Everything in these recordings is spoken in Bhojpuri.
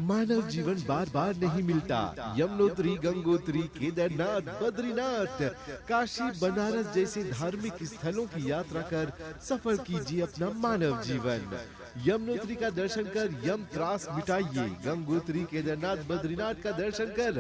मानव जीवन बार बार नहीं मिलता। यमुनोत्री, गंगोत्री, केदारनाथ, बद्रीनाथ, काशी, बनारस जैसे धार्मिक स्थलों की यात्रा कर सफल कीजिए अपना मानव जीवन। यमुनोत्री का दर्शन कर यम त्रास मिटाइए, गंगोत्री, केदारनाथ, बद्रीनाथ का दर्शन कर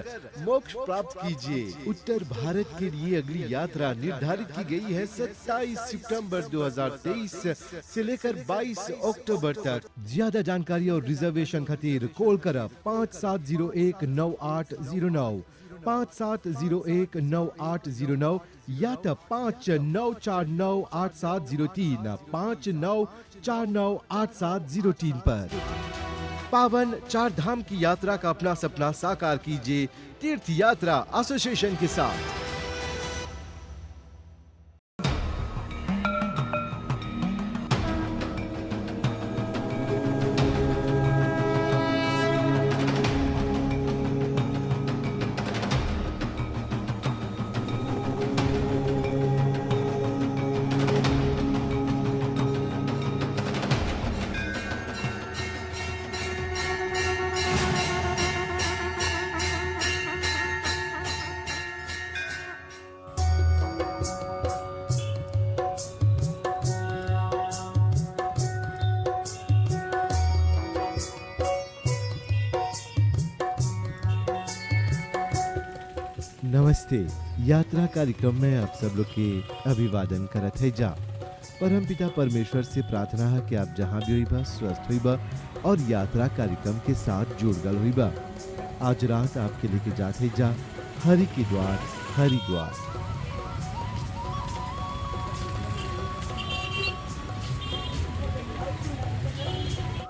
मोक्ष प्राप्त कीजिए। उत्तर भारत के लिए अगली यात्रा निर्धारित की गई है 27 सितंबर 2023 से लेकर 22 अक्टूबर तक। ज्यादा जानकारी और रिजर्वेशन खातिर कॉल करा 57019809, 57019809 या तो 59498703, 59498703 पर। पावन चार धाम की यात्रा का अपना सपना साकार कीजिए तीर्थ यात्रा एसोसिएशन के साथ। नमस्ते। यात्रा कार्यक्रम में आप सब लोग के अभिवादन करत है जा। परमपिता परमेश्वर से प्रार्थना है कि आप जहाँ भी होइबा स्वस्थ होइबा और यात्रा कार्यक्रम के साथ जुड़ गल होइबा। आज रात आपके लेके जाते जा हरि के द्वार हरिद्वार।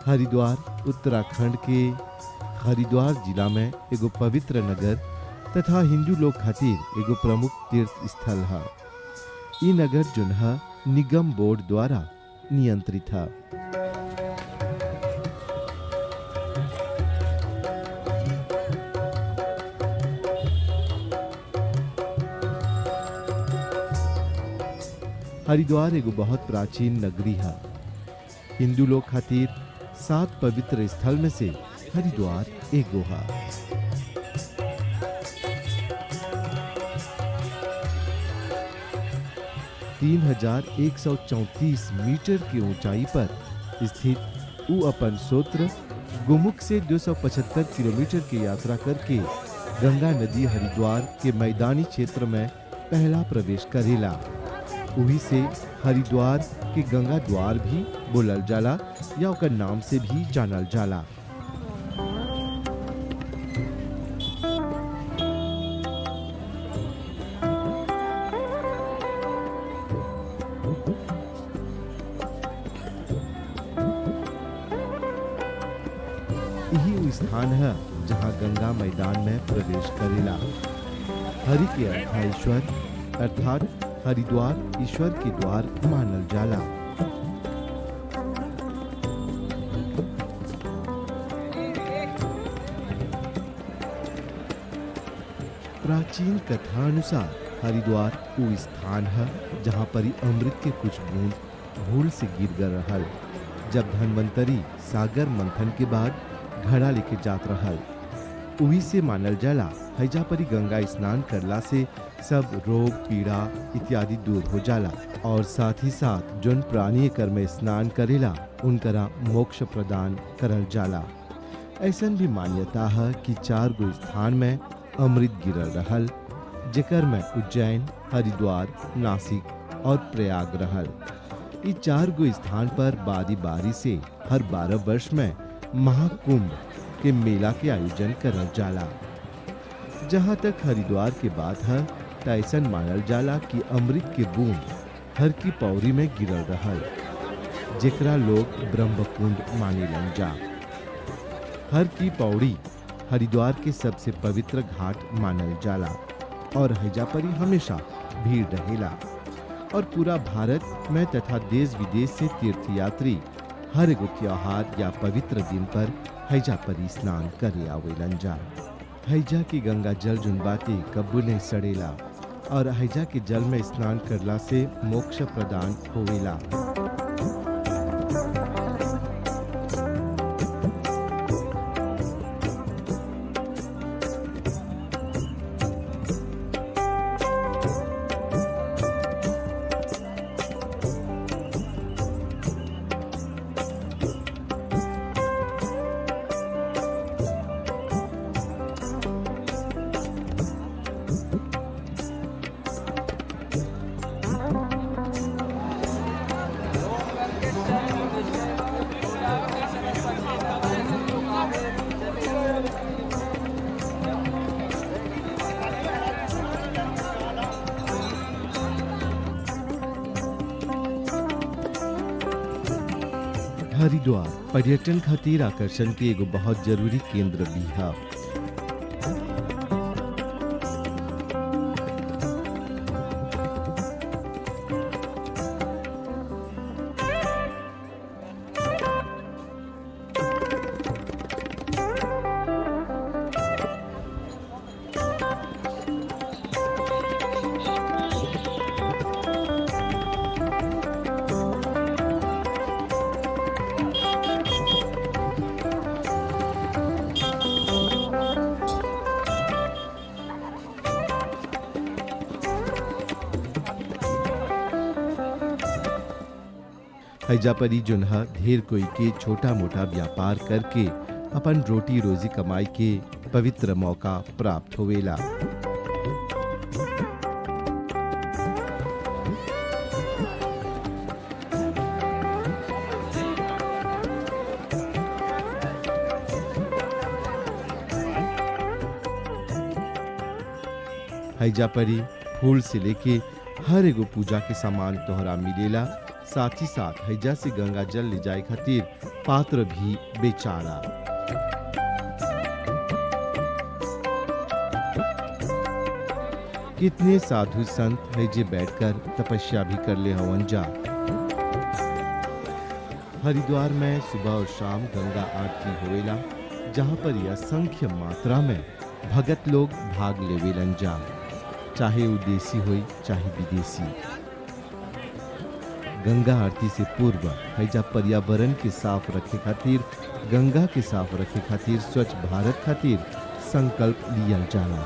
हरिद्वार उत्तराखंड के हरिद्वार जिला में एगो पवित्र नगर तथा हिंदू लोग खातिर एगो प्रमुख तीर्थ स्थल है। ई नगर जुनहा निगम बोर्ड द्वारा नियंत्रित है। हरिद्वार एगो बहुत प्राचीन नगरी है। हिंदू लोग खातिर 7 पवित्र स्थल में से हरिद्वार एगो है। 3134 मीटर की ऊंचाई पर स्थित उ अपन सोत्र गोमुख से 275 किलोमीटर की यात्रा करके गंगा नदी हरिद्वार के मैदानी क्षेत्र में पहला प्रवेश करेला। वही से हरिद्वार के गंगा द्वार भी बोलल जाला या ओकर नाम से भी जानल जाला। यही वो स्थान है जहाँ गंगा मैदान में प्रवेश करेला। हरि के अर्धाईश्वर अर्थात हरिद्वार ईश्वर के द्वार मानल जाला। प्राचीन कथा अनुसार हरिद्वार वो स्थान है जहाँ पर अमृत के कुछ बूंद भूल से गिर गए रहल। जब धन्वंतरी सागर मंथन के बाद घड़ा लेके जात रहल, वही से मानल जाला हैजा परी गंगा स्नान करला से सब रोग पीड़ा इत्यादि दूर हो जाला और साथ ही साथ जोन प्राणी कर में स्नान करेला उनकरा मोक्ष प्रदान करल जाला। ऐसन भी मान्यता है कि 4 गो स्थान में अमृत गिरल रहल, जेकर में उज्जैन, हरिद्वार, नासिक और प्रयाग रहल। इ 4 गो स्थान पर बारी बारी से हर 12 वर्ष में महाकुंभ के मेला के आयोजन करल जाला। जहाँ तक हरिद्वार के बात है तो ऐसा मानल जाला कि अमृत के बूंद हर की पौरी में गिरल रहल, जेकरा लोग ब्रह्मकुंड मानेलन जा। हर की पौड़ी हरिद्वार के सबसे पवित्र घाट मानल जाला और हैजा परी हमेशा भीड़ रहेला और पूरा भारत में तथा देश विदेश से तीर्थयात्री हर एगो त्योहार या पवित्र दिन पर हैजा परी स्नान करे आवेलन जा। हैजा की गंगा जल जुनबाते कब्बू नहीं सड़ेला और हैजा के जल में स्नान करला से मोक्ष प्रदान होवेला। हरिद्वार पर्यटन खातिर आकर्षण के एगो बहुत जरूरी केंद्र भी है। हैजा परी जुन्हा ढेर कोई के छोटा मोटा व्यापार करके अपन रोटी रोजी कमाई के पवित्र मौका प्राप्त होवेला। हैजा परी फूल से लेके हर एगो पूजा के सामान तोहरा मिलेला। साथ ही साथ हैजा से गंगा जल ले जाए खातिर पात्र भी बेचारा। कितने साधु संत हैजे बैठकर तपस्या भी कर ले हवन जा। हरिद्वार में सुबह और शाम गंगा आरती होवेला, जहाँ पर यह असंख्य मात्रा में भगत लोग भाग लेवेलन जा, चाहे वो देसी हो चाहे विदेशी। गंगा आरती से पूर्व हैजा पर्यावरण के साफ रखे खातिर, गंगा के साफ रखे खातिर, स्वच्छ भारत खातिर संकल्प लिया जाला।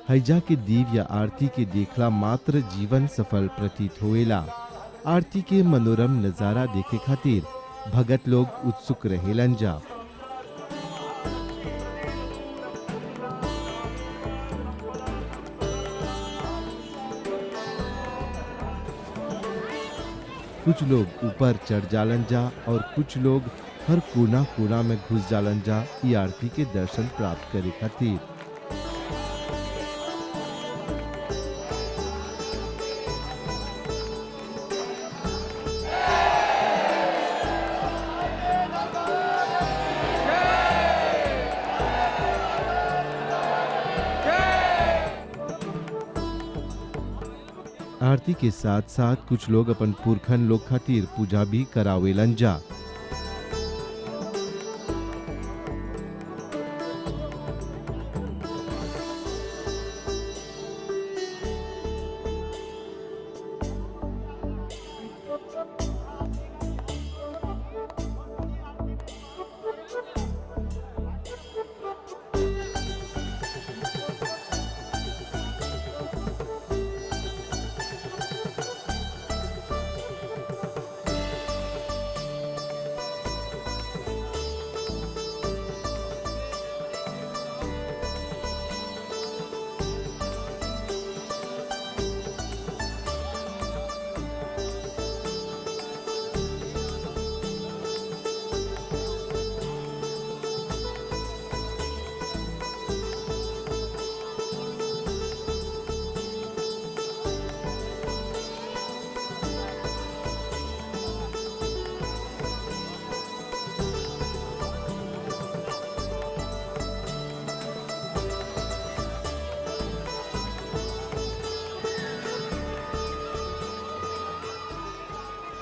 हैजा के दीव या आरती के देखला मात्र जीवन सफल प्रतीत होएला। आरती के मनोरम नजारा देखे खातिर भगत लोग उत्सुक रहेलन जा। कुछ लोग ऊपर चढ़ जालन जा और कुछ लोग हर कोना कोना में घुस जालन जा ई आरती के दर्शन प्राप्त करे खातिर। आरती के साथ साथ कुछ लोग अपन पुरखन लोग खातिर पूजा भी करावेलन जा।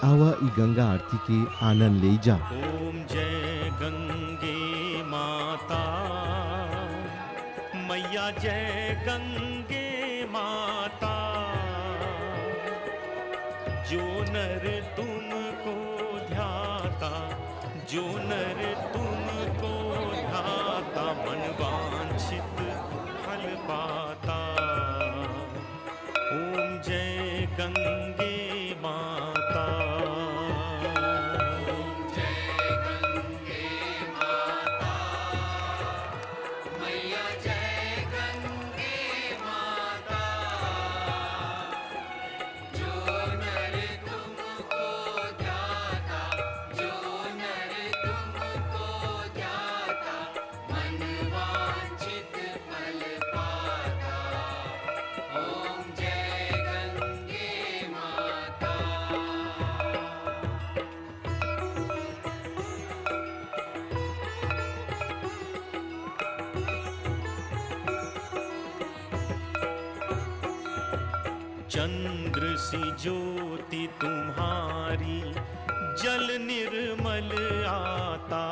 आवा ई गंगा आरती के आनंद ले जा। ओम जय गंगे माता मैया, जय गंगे माता। जो नर तुमको ध्याता, जो नर तुमको ध्याता, मन वांछित फल पाता। ओम जय गंगे माता। चंद्र सी ज्योति तुम्हारी, जल निर्मल आता।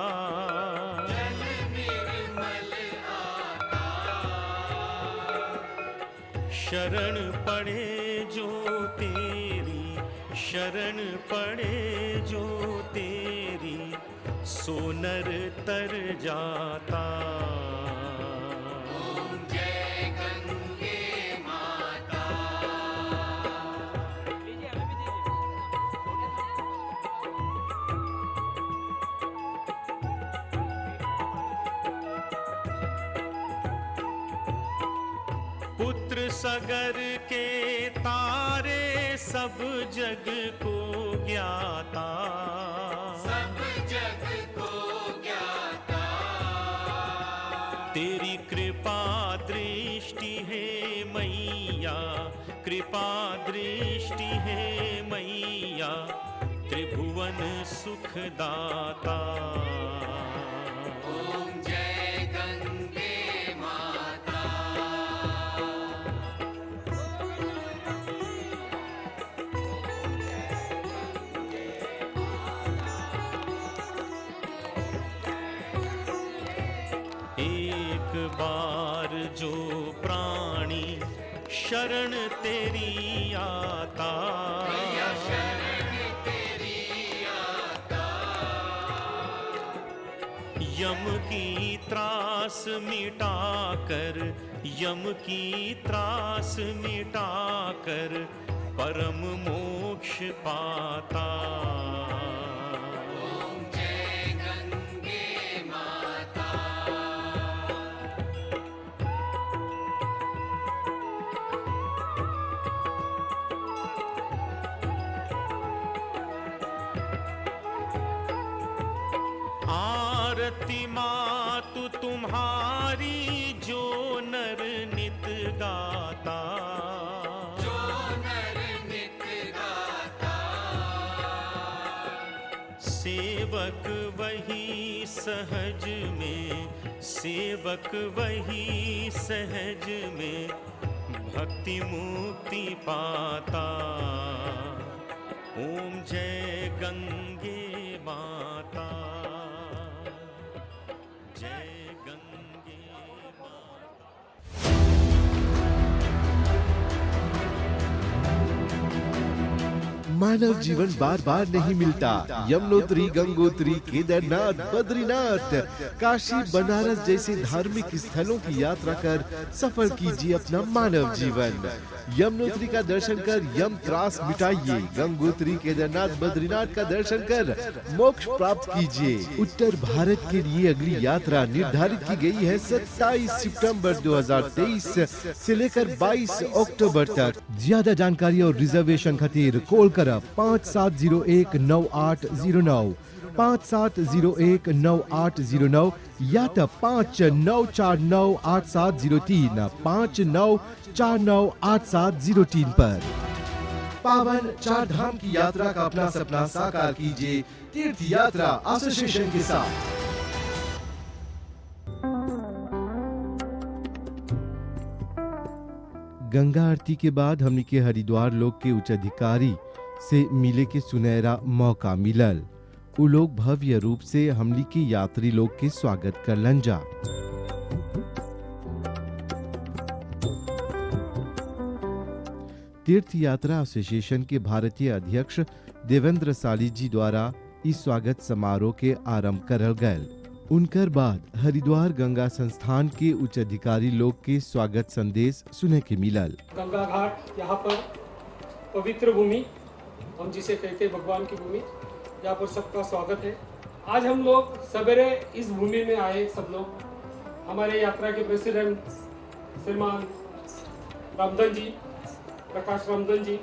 जल निर्मल आता। शरण पड़े जो तेरी, शरण पड़े जो तेरी, सो नर तर जाता। पुत्र सगर के तारे, सब जग को ज्ञाता। सब जग को ज्ञाता। तेरी कृपा दृष्टि है मैया, कृपा दृष्टि है मैया, त्रिभुवन सुखदाता। ओम जय गंगे माता। एक बार जो प्राणी शरण तेरी आता, शरण तेरी आता, यम की त्रास मिटाकर, यम की त्रास मिटाकर, परम मोक्ष पाता। आरती मातु तुम्हारी, जो नर नित गाता। जो नर नित गाता। सेवक वही सहज में, सेवक वही सहज में, भक्ति मुक्ति पाता। ओम जय गंगे माता। जय गंगे माता। मानव जीवन बार बार नहीं मिलता। यमुनोत्री, गंगोत्री, केदारनाथ, बद्रीनाथ, काशी, बनारस जैसे धार्मिक स्थलों की यात्रा कर सफल कीजिए अपना मानव जीवन। यमुनोत्री का दर्शन कर यम त्रास मिटाइए, गंगोत्री, केदारनाथ, बद्रीनाथ का दर्शन कर मोक्ष प्राप्त कीजिए। उत्तर भारत के लिए अगली यात्रा निर्धारित की गई है 27 सितंबर 2023 से लेकर 22 अक्टूबर तक। ज्यादा जानकारी और रिजर्वेशन खातिर कॉल कर 57019809, 57019809 या तो 59498703, 59498703 पर। पावन चार धाम की यात्रा का अपना सपना साकार कीजिए तीर्थ यात्रा एसोसिएशन के साथ। गंगा आरती के बाद हमने के हरिद्वार लोक के उच्च अधिकारी से मिले के सुनहरा मौका मिलल। उ लोग भव्य रूप से हमली के यात्री लोग के स्वागत करलन जा। तीर्थ यात्रा एसोसिएशन के भारतीय अध्यक्ष देवेंद्र साली जी द्वारा इस स्वागत समारोह के आरंभ करल गयल। उनकर बाद हरिद्वार गंगा संस्थान के उच्च अधिकारी लोग के स्वागत संदेश सुने के मिलल। गंगा घाट यहाँ पर पवित्र भूमि, हम जिसे कहते हैं भगवान की भूमि, यहाँ पर सबका स्वागत है। आज हम लोग सवेरे इस भूमि में आए सब लोग। हमारे यात्रा के प्रेसिडेंट श्रीमान रामधन जी, प्रकाश रामधन जी,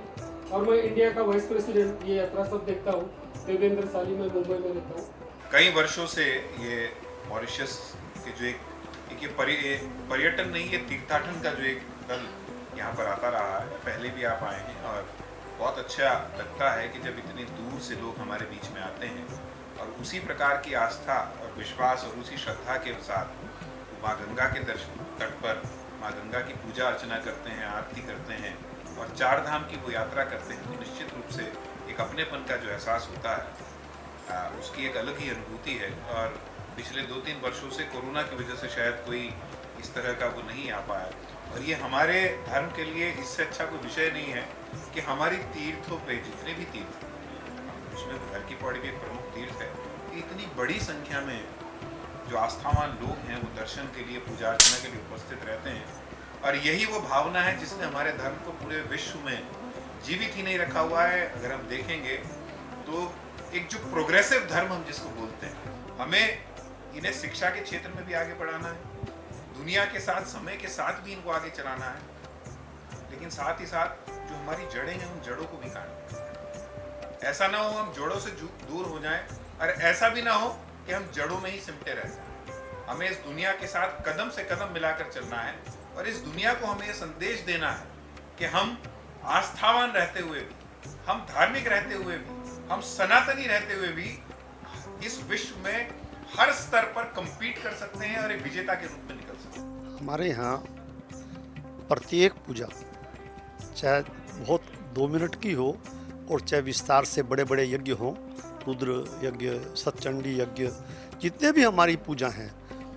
और मैं इंडिया का वाइस प्रेसिडेंट ये यात्रा सब देखता हूँ। देवेंद्र साली, मैं मुंबई में रहता हूँ। कई वर्षों से ये मॉरिशस के जो एक ये पर्यटन नहीं, ये तीर्थाटन का जो एक दल यहाँ पर आता रहा है। पहले भी आप आए हैं और बहुत अच्छा लगता है कि जब इतनी दूर से लोग हमारे बीच में आते हैं और उसी प्रकार की आस्था और विश्वास और उसी श्रद्धा के साथ माँ गंगा के दर्शन तट पर माँ गंगा की पूजा अर्चना करते हैं, आरती करते हैं और चार धाम की वो यात्रा करते हैं, तो निश्चित रूप से एक अपनेपन का जो एहसास होता है उसकी एक अलग ही अनुभूति है। और पिछले 2-3 वर्षों से कोरोना की वजह से शायद कोई इस तरह का वो नहीं आ पाया, और ये हमारे धर्म के लिए इससे अच्छा कोई विषय नहीं है कि हमारी तीर्थों पे जितने भी तीर्थ, उसमें घर की पौड़ी भी एक प्रमुख तीर्थ है, इतनी बड़ी संख्या में जो आस्थावान लोग हैं वो दर्शन के लिए, पूजा अर्चना के लिए उपस्थित रहते हैं। और यही वो भावना है जिसने हमारे धर्म को पूरे विश्व में जीवित ही नहीं रखा हुआ है। अगर हम देखेंगे तो एक जो प्रोग्रेसिव धर्म हम जिसको बोलते हैं, हमें इन्हें शिक्षा के क्षेत्र में भी आगे बढ़ाना है, दुनिया के साथ, समय के साथ भी इनको आगे चलाना है, लेकिन साथ ही साथ जो हमारी जड़ें हैं उन जड़ों को भी काटना है। ऐसा ना हो हम जड़ों से दूर हो जाएं, और ऐसा भी ना हो कि हम जड़ों में ही सिमटे रह जाएं। हमें इस दुनिया के साथ कदम से कदम मिलाकर चलना है, और इस दुनिया को हमें ये संदेश देना है कि हम आस्थावान रहते हुए भी, हम धार्मिक रहते हुए भी, हम सनातनी रहते हुए भी इस विश्व में हर स्तर पर कंपीट कर सकते हैं और एक विजेता के रूप में निकल सकते हैं। हमारे यहाँ प्रत्येक पूजा, चाहे बहुत 2 मिनट की हो और चाहे विस्तार से बड़े बड़े यज्ञ हों, रुद्र यज्ञ, सतचंडी यज्ञ, जितने भी हमारी पूजा हैं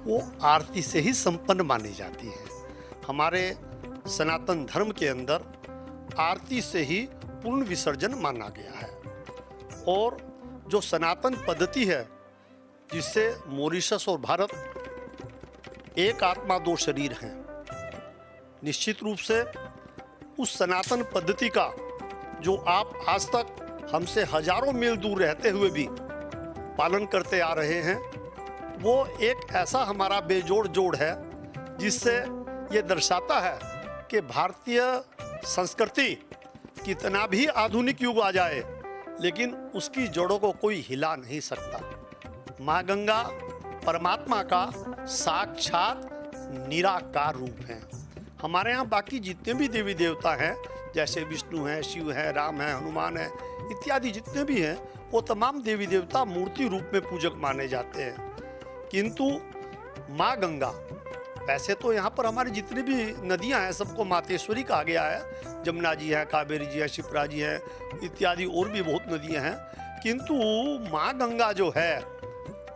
वो आरती से ही संपन्न मानी जाती हैं। हमारे सनातन धर्म के अंदर आरती से ही पूर्ण विसर्जन माना गया है। और जो सनातन पद्धति है जिससे मॉरिशस और भारत एक आत्मा दो शरीर हैं, निश्चित रूप से उस सनातन पद्धति का जो आप आज तक हमसे हजारों मील दूर रहते हुए भी पालन करते आ रहे हैं, वो एक ऐसा हमारा बेजोड़ जोड़ है जिससे ये दर्शाता है कि भारतीय संस्कृति कितना भी आधुनिक युग आ जाए लेकिन उसकी जड़ों को कोई हिला नहीं सकता। माँ गंगा परमात्मा का साक्षात निराकार रूप है। हमारे यहाँ बाकी जितने भी देवी देवता हैं, जैसे विष्णु हैं, शिव हैं, राम हैं, हनुमान हैं इत्यादि जितने भी हैं, वो तमाम देवी देवता मूर्ति रूप में पूजक माने जाते हैं। किंतु माँ गंगा, वैसे तो यहाँ पर हमारी जितनी भी नदियाँ हैं सबको मातेश्वरी कहा गया है। जमुना जी है, कावेरी जी है, शिप्रा जी है इत्यादि और भी बहुत नदियाँ हैं, किंतु माँ गंगा जो है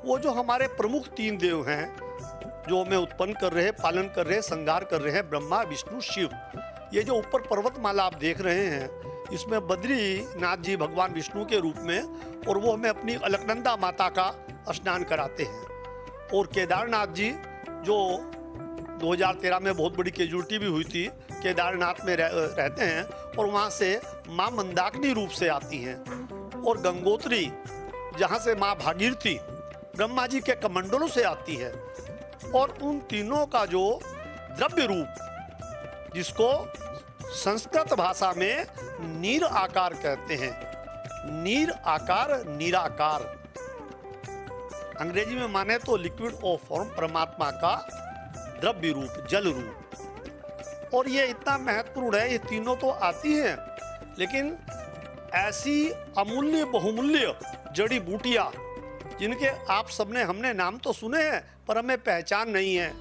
वो जो हमारे प्रमुख 3 देव हैं जो हमें उत्पन्न कर रहे हैं, पालन कर रहे हैं, संहार कर रहे हैं, ब्रह्मा, विष्णु, शिव। ये जो ऊपर पर्वतमाला आप देख रहे हैं, इसमें बद्रीनाथ जी भगवान विष्णु के रूप में, और वो हमें अपनी अलकनंदा माता का स्नान कराते हैं। और केदारनाथ जी जो 2013 में बहुत बड़ी कैजुअल्टी भी हुई थी, केदारनाथ में रहते हैं और वहाँ से माँ मंदाकिनी रूप से आती हैं। और गंगोत्री जहाँ से माँ भागीरथी ब्रह्मा जी के कमंडलों से आती है। और उन तीनों का जो द्रव्य रूप, जिसको संस्कृत भाषा में नीर आकार कहते हैं, नीर आकार, निराकार, अंग्रेजी में माने तो लिक्विड ऑफ फॉर्म, परमात्मा का द्रव्य रूप, जल रूप। और ये इतना महत्वपूर्ण है, ये तीनों तो आती हैं, लेकिन ऐसी अमूल्य बहुमूल्य जड़ी बूटियां जिनके आप सबने, हमने नाम तो सुने हैं पर हमें पहचान नहीं है।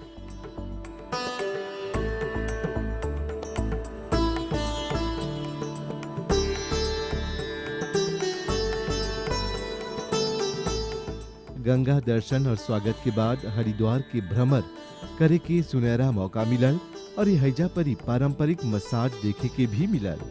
गंगा दर्शन और स्वागत के बाद हरिद्वार के भ्रमर करे के सुनहरा मौका मिलल और ये हैजा परी पारंपरिक मसाज देखे के भी मिलल।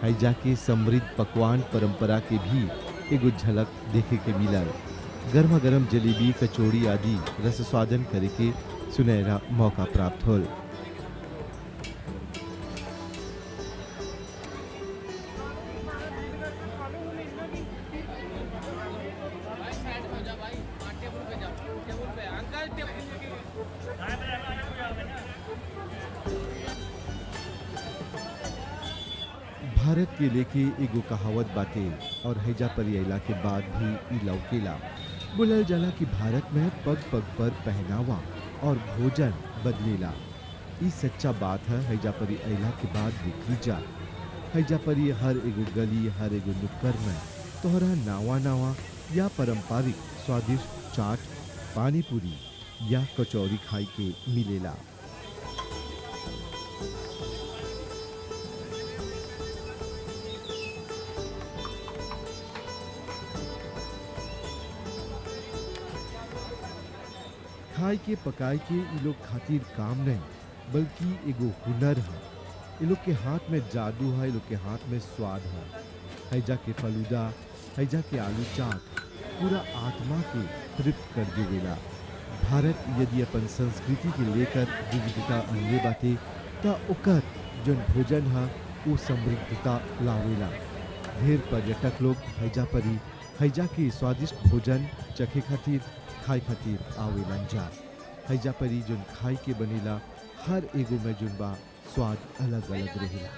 हैजा के समृद्ध पकवान परंपरा के भी एगो झलक देखे के मिलल। गर्मा गर्म जलेबी कचौड़ी आदि रस स्वादन करे के सुनहरा मौका प्राप्त होल। भारत के लेके एगो कहावत बाटे और हैजा परी अइला के बाद भी ई लौकेला। बोलल जाला कि भारत में पग पग पर पहनावा और भोजन बदलेला। ई सच्चा बात है। हैजा परी अइला के बाद देखी जा हैजा परी हर एगो गली हर एगो नुक्कड़ में तोहरा नावा नावा या पारंपरिक स्वादिष्ट चाट पानी पूरी या कचौरी खाई के मिलेला। खाए के पकाए के इ लोग खातिर काम नहीं बल्कि एगो हुनर है। इ लोग के हाथ में जादू है, इ लोग के हाथ में स्वाद है। हैजा के फलूदा हैजा के आलू चाट पूरा आत्मा के तृप्त कर देवेला। भारत यदि अपन संस्कृति के लेकर विविधता अनले बाटे त ओकर जन भोजन है वो समृद्धता लावेला। ढेर पर्यटक लोग हैजा परी हैजा के स्वादिष्ट भोजन चखे खातिर खाए खातिर आवेलन जा। हैजा परी जोन खाए के बनेला हर एगो में जोन बा स्वाद अलग अलग रहेला।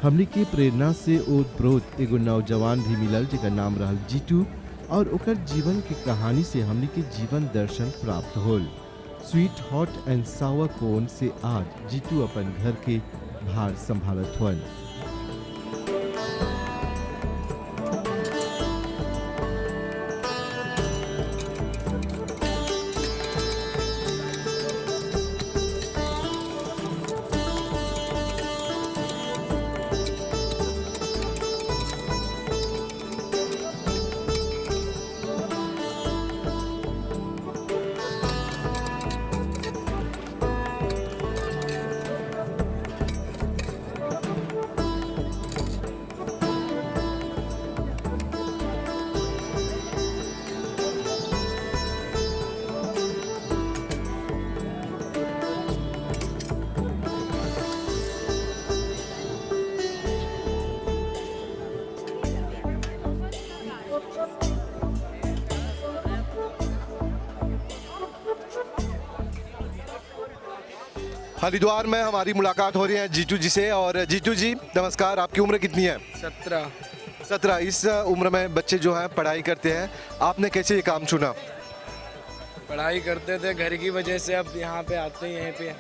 हमनी के प्रेरणा से ओतप्रोत एगो नौजवान भी मिलल जेकर नाम रहल जीतू और ओकर जीवन के कहानी से हमनी के जीवन दर्शन प्राप्त होल। स्वीट हॉट एंड सावर कोन से आज जीतू अपन घर के भार संभालत हुआ। हरिद्वार में हमारी मुलाकात हो रही है जीतू जी से। और जीतू जी नमस्कार, आपकी उम्र कितनी है? 17। इस उम्र में बच्चे जो हैं पढ़ाई करते हैं, आपने कैसे ये काम चुना? पढ़ाई करते थे घर की वजह से, अब यहाँ पे आते हैं यहीं पे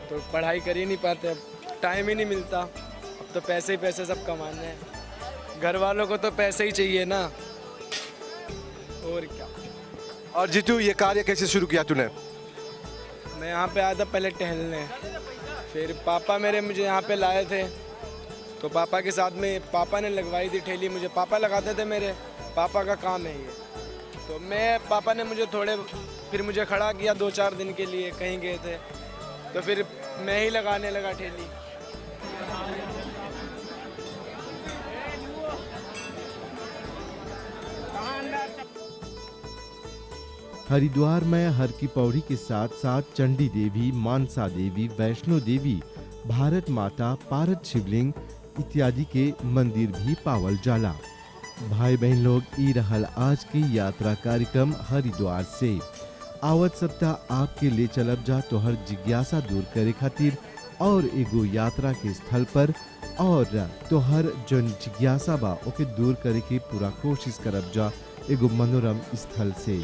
तो पढ़ाई कर ही नहीं पाते, अब टाइम ही नहीं मिलता। अब तो पैसे ही पैसे सब कमाने हैं, घर वालों को तो पैसे ही चाहिए ना, और क्या। और जीतू ये कार्य कैसे शुरू किया तूने? मैं यहाँ पे आया था पहले टहलने, फिर पापा मेरे मुझे यहाँ पे लाए थे, तो पापा के साथ में पापा ने लगवाई थी ठेली मुझे, पापा लगाते थे, मेरे पापा का काम है ये। तो मैं पापा ने मुझे फिर मुझे खड़ा किया 2-4 दिन के लिए, कहीं गए थे तो फिर मैं ही लगाने लगा ठेली। हरिद्वार में हर की पौड़ी के साथ साथ चंडी देवी, मानसा देवी, वैष्णो देवी, भारत माता, पारद शिवलिंग इत्यादि के मंदिर भी पावल जाला। भाई बहन लोग, ई रहल आज की यात्रा कार्यक्रम हरिद्वार से। आवत सप्ताह आपके ले चलब जा तोहर जिज्ञासा दूर करे खातिर और एगो यात्रा के स्थल पर, और तोहर जन जिज्ञासा बा ओके दूर करे के पूरा कोशिश करब जा एगो मनोरम स्थल से।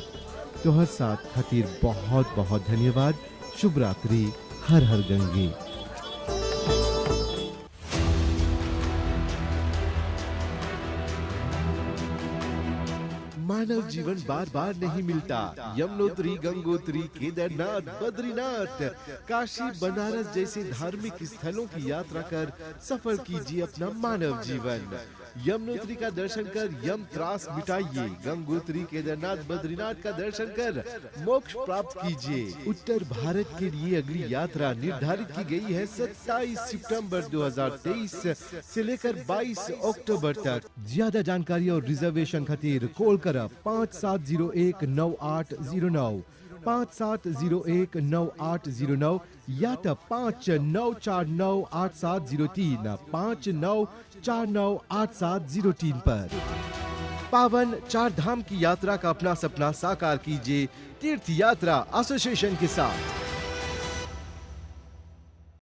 तोहर साथ खातिर बहुत बहुत धन्यवाद। शुभ रात्रि। हर हर गंगे। मानव जीवन बार बार नहीं मिलता। यमुनोत्री, गंगोत्री, केदारनाथ, बद्रीनाथ, काशी, बनारस जैसे धार्मिक स्थलों की यात्रा कर सफल कीजिए अपना मानव जीवन। यमुनोत्री का दर्शन कर यम त्रास मिटाइए। गंगोत्री, केदारनाथ, बद्रीनाथ का दर्शन कर मोक्ष प्राप्त कीजिए। उत्तर भारत के लिए अगली यात्रा निर्धारित की गई है 27 सितंबर 2023 से लेकर 22 अक्टूबर तक। ज्यादा जानकारी और रिजर्वेशन खातिर कॉल कर 57019809, 57019809 या तो 59498703, 59498703 पर। पावन चार धाम की यात्रा का अपना सपना साकार कीजिए तीर्थ यात्रा एसोसिएशन के साथ।